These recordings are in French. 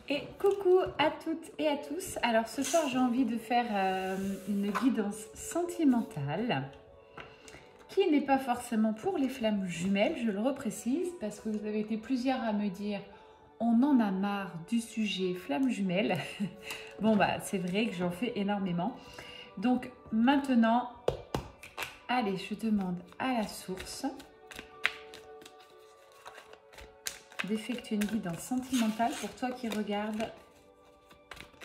Et coucou à toutes et à tous. Alors ce soir j'ai envie de faire une guidance sentimentale qui n'est pas forcément pour les flammes jumelles, je le reprécise parce que vous avez été plusieurs à me dire on en a marre du sujet flammes jumelles. Bon bah c'est vrai que j'en fais énormément. Donc maintenant, allez, je demande à la source d'effectuer une guidance sentimentale pour toi qui regardes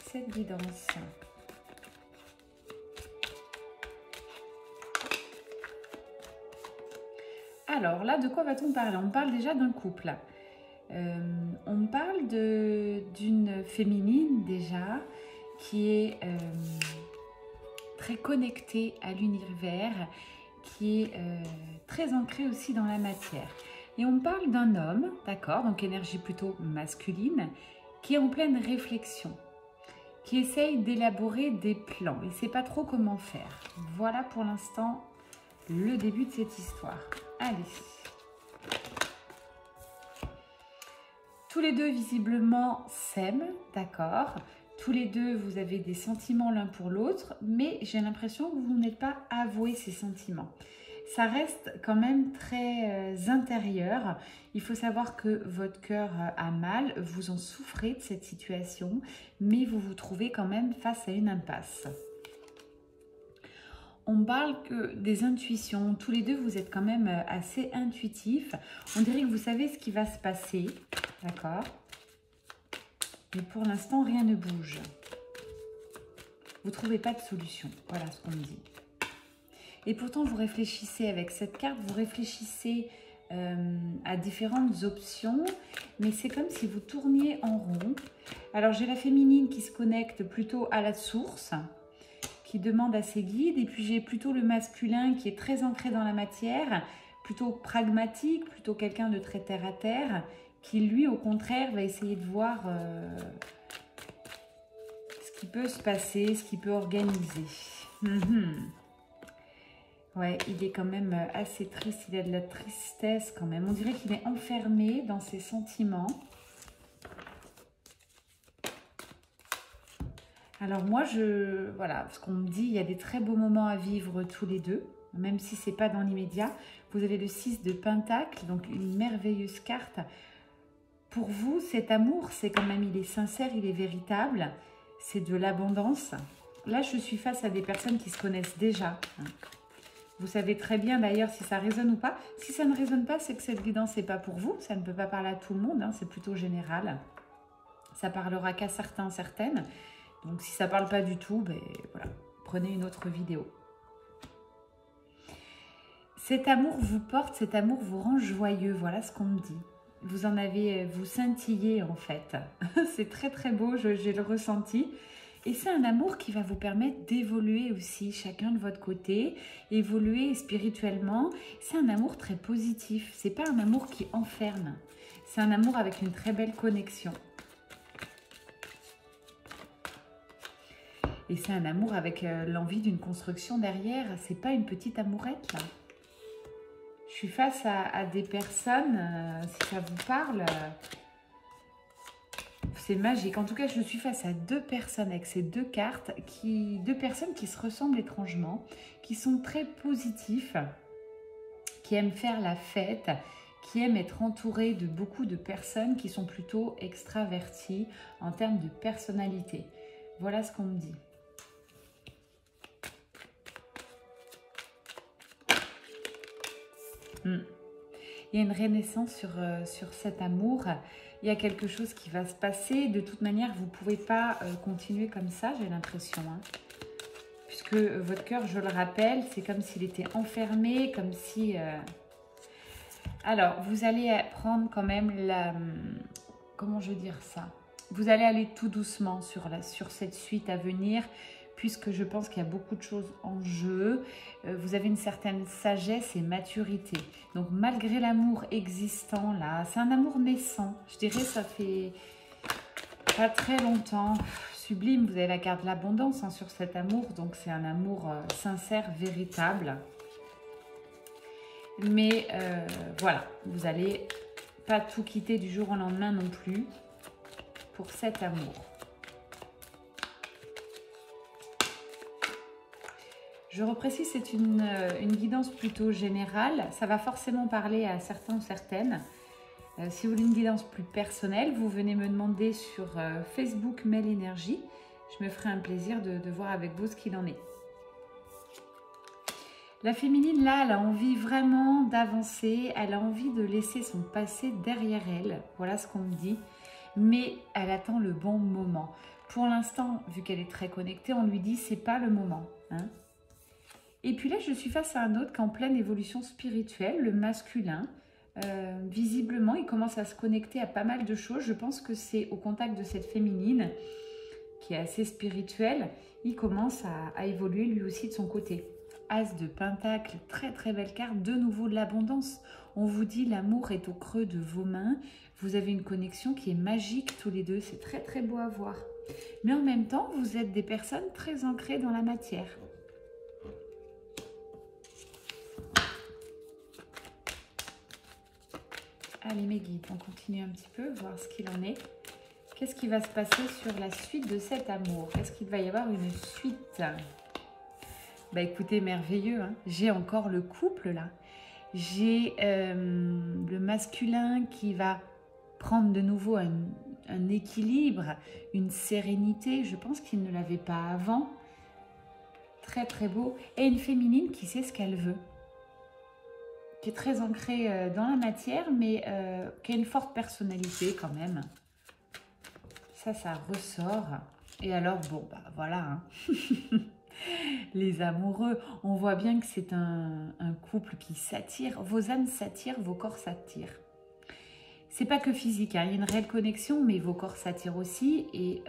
cette guidance. Alors là, de quoi va-t-on parler? On parle déjà d'un couple. On parle d'une féminine déjà qui est très connectée à l'univers, qui est très ancrée aussi dans la matière. Et on parle d'un homme, d'accord, donc énergie plutôt masculine, qui est en pleine réflexion, qui essaye d'élaborer des plans. Il ne sait pas trop comment faire. Voilà pour l'instant le début de cette histoire. Allez. Tous les deux visiblement s'aiment, d'accord. Tous les deux vous avez des sentiments l'un pour l'autre, mais j'ai l'impression que vous n'êtes pas avoué ces sentiments. Ça reste quand même très intérieur. Il faut savoir que votre cœur a mal, vous en souffrez de cette situation, mais vous vous trouvez quand même face à une impasse. On parle que des intuitions. Tous les deux, vous êtes quand même assez intuitifs. On dirait que vous savez ce qui va se passer, d'accord? Mais pour l'instant, rien ne bouge. Vous ne trouvez pas de solution. Voilà ce qu'on me dit. Et pourtant, vous réfléchissez avec cette carte, vous réfléchissez à différentes options, mais c'est comme si vous tourniez en rond. Alors, j'ai la féminine qui se connecte plutôt à la source, qui demande à ses guides, et puis j'ai plutôt le masculin qui est très ancré dans la matière, plutôt pragmatique, plutôt quelqu'un de très terre à terre, qui lui, au contraire, va essayer de voir ce qui peut se passer, ce qui peut organiser. Ouais, il est quand même assez triste, il a de la tristesse quand même. On dirait qu'il est enfermé dans ses sentiments. Alors moi, voilà, ce qu'on me dit, il y a des très beaux moments à vivre tous les deux, même si ce n'est pas dans l'immédiat. Vous avez le 6 de Pentacle, donc une merveilleuse carte. Pour vous, cet amour, c'est quand même, il est sincère, il est véritable, c'est de l'abondance. Là, je suis face à des personnes qui se connaissent déjà. Vous savez très bien d'ailleurs si ça résonne ou pas. Si ça ne résonne pas, c'est que cette guidance n'est pas pour vous. Ça ne peut pas parler à tout le monde, c'est plutôt général. Ça parlera qu'à certains, certaines. Donc si ça ne parle pas du tout, ben, voilà, prenez une autre vidéo. Cet amour vous porte, cet amour vous rend joyeux, voilà ce qu'on me dit. Vous en avez, vous scintillez en fait. C'est très très beau, j'ai le ressenti. Et c'est un amour qui va vous permettre d'évoluer aussi, chacun de votre côté, évoluer spirituellement. C'est un amour très positif, c'est pas un amour qui enferme. C'est un amour avec une très belle connexion. Et c'est un amour avec l'envie d'une construction derrière. C'est pas une petite amourette là. Je suis face à des personnes, si ça vous parle, c'est magique. En tout cas, je suis face à deux personnes avec ces deux cartes, deux personnes qui se ressemblent étrangement, qui sont très positifs, qui aiment faire la fête, qui aiment être entourés de beaucoup de personnes qui sont plutôt extraverties en termes de personnalité. Voilà ce qu'on me dit. Il y a une renaissance sur cet amour. Il y a quelque chose qui va se passer. De toute manière, vous ne pouvez pas continuer comme ça, j'ai l'impression. Puisque votre cœur, je le rappelle, c'est comme s'il était enfermé, comme si... Alors, vous allez prendre quand même la... Comment je veux dire ça? Vous allez aller tout doucement sur cette suite à venir, puisque je pense qu'il y a beaucoup de choses en jeu. Vous avez une certaine sagesse et maturité. Donc, malgré l'amour existant, là, c'est un amour naissant. Je dirais, ça fait pas très longtemps. Sublime, vous avez la carte de l'abondance sur cet amour. Donc, c'est un amour sincère, véritable. Mais voilà, vous n'allez pas tout quitter du jour au lendemain non plus. pour cet amour. Je reprécise, c'est une guidance plutôt générale. Ça va forcément parler à certains ou certaines. Si vous voulez une guidance plus personnelle, vous venez me demander sur Facebook Mail Énergie. Je me ferai un plaisir de voir avec vous ce qu'il en est. La féminine, là, elle a envie vraiment d'avancer. Elle a envie de laisser son passé derrière elle. Voilà ce qu'on me dit. Mais elle attend le bon moment. Pour l'instant, vu qu'elle est très connectée, on lui dit c'est pas le moment. Hein. Et puis là, je suis face à un autre qui est en pleine évolution spirituelle, le masculin. Visiblement, il commence à se connecter à pas mal de choses. Je pense que c'est au contact de cette féminine qui est assez spirituelle. Il commence à évoluer lui aussi de son côté. As de Pentacle, très très belle carte. De nouveau de l'abondance. On vous dit l'amour est au creux de vos mains. Vous avez une connexion qui est magique tous les deux. C'est très très beau à voir. Mais en même temps, vous êtes des personnes très ancrées dans la matière. Allez mes guides, on continue un petit peu, voir ce qu'il en est. Qu'est-ce qui va se passer sur la suite de cet amour? Est-ce qu'il va y avoir une suite? Bah écoutez, merveilleux, hein. J'ai encore le couple là. J'ai le masculin qui va prendre de nouveau un équilibre, une sérénité. Je pense qu'il ne l'avait pas avant. Très très beau. Et une féminine qui sait ce qu'elle veut. Qui est très ancrée dans la matière, mais qui a une forte personnalité quand même. Ça ressort. Et alors, bon, bah voilà. Hein. Les amoureux, on voit bien que c'est un couple qui s'attire. Vos âmes s'attirent, vos corps s'attirent. C'est pas que physique, hein. Il y a une réelle connexion, mais vos corps s'attirent aussi. Et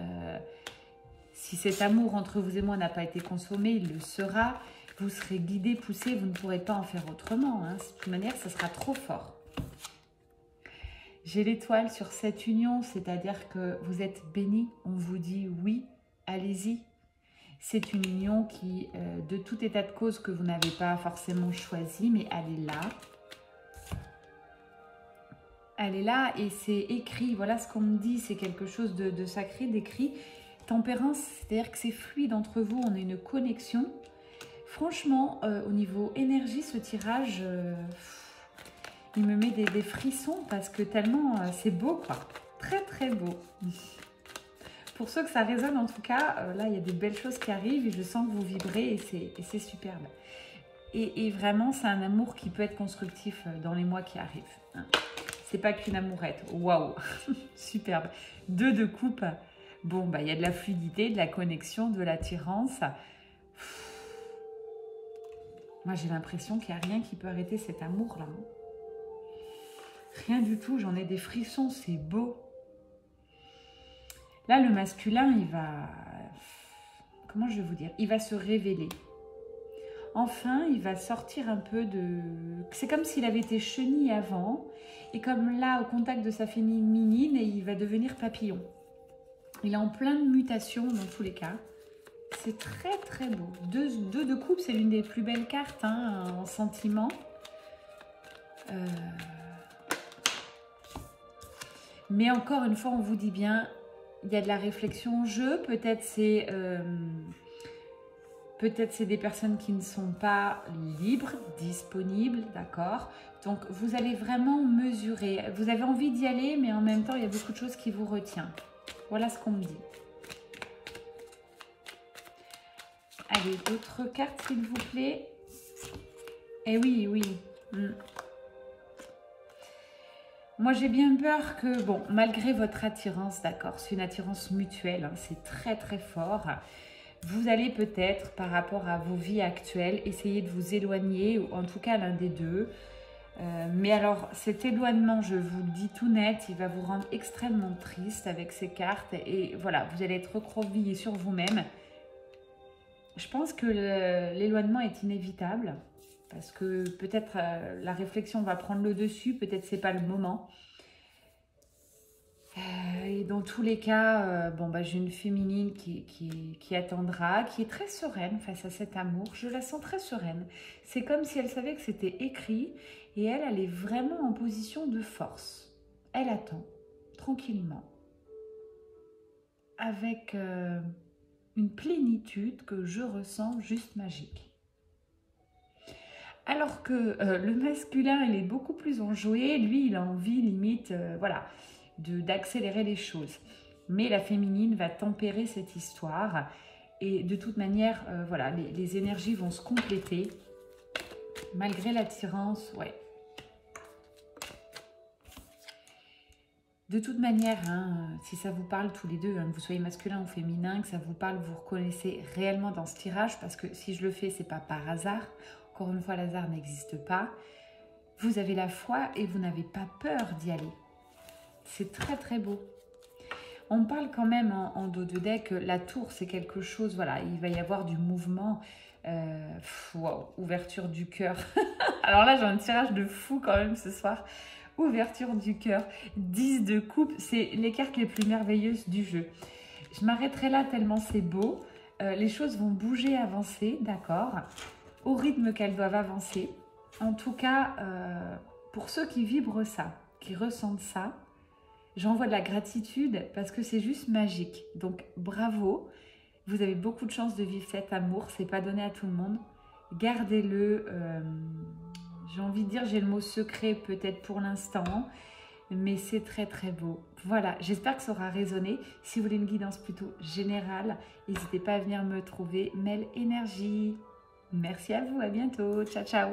si cet amour entre vous et moi n'a pas été consommé, il le sera. Vous serez guidé, poussé, vous ne pourrez pas en faire autrement. Hein. De toute manière, ça sera trop fort. J'ai l'étoile sur cette union, c'est-à-dire que vous êtes bénis. On vous dit oui, allez-y. C'est une union qui, de tout état de cause que vous n'avez pas forcément choisi, mais elle est là. Elle est là et c'est écrit. Voilà ce qu'on me dit, c'est quelque chose de sacré, d'écrit. Tempérance, c'est-à-dire que c'est fluide entre vous, on a une connexion. Franchement, au niveau énergie, ce tirage, il me met des frissons parce que tellement c'est beau, quoi. Très, très beau. Pour ceux que ça résonne, en tout cas, là, il y a des belles choses qui arrivent et je sens que vous vibrez et c'est superbe. Et vraiment, c'est un amour qui peut être constructif dans les mois qui arrivent. Hein. C'est pas qu'une amourette. Waouh. Superbe. 2 de coupe. Bon, bah, il y a de la fluidité, de la connexion, de l'attirance. Moi, j'ai l'impression qu'il n'y a rien qui peut arrêter cet amour-là. Rien du tout, j'en ai des frissons, c'est beau. Là, le masculin, il va... Comment je vais vous dire? Il va se révéler. Enfin, il va sortir un peu de... C'est comme s'il avait été chenille avant. Et comme là, au contact de sa féminine, il va devenir papillon. Il est en pleine mutation dans tous les cas. C'est très très beau. 2 de coupe, c'est l'une des plus belles cartes hein, en sentiment. Mais encore une fois, on vous dit bien, il y a de la réflexion en jeu. Peut-être c'est des personnes qui ne sont pas libres, disponibles, d'accord? Donc, vous allez vraiment mesurer. Vous avez envie d'y aller, mais en même temps, il y a beaucoup de choses qui vous retiennent. Voilà ce qu'on me dit. Allez, d'autres cartes, s'il vous plaît. Eh oui, oui. Moi, j'ai bien peur que, bon, malgré votre attirance, d'accord, c'est une attirance mutuelle, hein, c'est très, très fort. Vous allez peut-être, par rapport à vos vies actuelles, essayer de vous éloigner, ou en tout cas l'un des deux. Mais alors, cet éloignement, je vous le dis tout net, il va vous rendre extrêmement triste avec ces cartes. Et voilà, vous allez être recroquevillé sur vous-même. Je pense que l'éloignement est inévitable. Parce que peut-être la réflexion va prendre le dessus, peut-être c'est pas le moment. Et dans tous les cas, bon, bah, j'ai une féminine qui attendra, qui est très sereine face à cet amour. Je la sens très sereine. C'est comme si elle savait que c'était écrit et elle est vraiment en position de force. Elle attend, tranquillement. avec une plénitude que je ressens juste magique. Alors que le masculin, il est beaucoup plus enjoué, lui, il a envie limite, voilà, d'accélérer les choses. Mais la féminine va tempérer cette histoire et de toute manière, voilà, les énergies vont se compléter malgré l'attirance, ouais. De toute manière, hein, si ça vous parle tous les deux, hein, que vous soyez masculin ou féminin, que ça vous parle, vous reconnaissez réellement dans ce tirage, parce que si je le fais, c'est pas par hasard. Encore une fois, l'hasard n'existe pas. Vous avez la foi et vous n'avez pas peur d'y aller. C'est très très beau. On parle quand même en dos de deck que la tour, c'est quelque chose, voilà, il va y avoir du mouvement. Wow, ouverture du cœur. Alors là, j'ai un tirage de fou quand même ce soir. Ouverture du cœur, 10 de coupe, c'est les cartes les plus merveilleuses du jeu. Je m'arrêterai là tellement c'est beau. Les choses vont bouger, avancer, d'accord, au rythme qu'elles doivent avancer. En tout cas, pour ceux qui vibrent ça, qui ressentent ça, j'envoie de la gratitude parce que c'est juste magique. Donc bravo, vous avez beaucoup de chance de vivre cet amour, c'est pas donné à tout le monde. Gardez-le. J'ai envie de dire, j'ai le mot secret peut-être pour l'instant, mais c'est très très beau. Voilà, j'espère que ça aura résonné. Si vous voulez une guidance plutôt générale, n'hésitez pas à venir me trouver. Mel Énergie. Merci à vous, à bientôt. Ciao, ciao.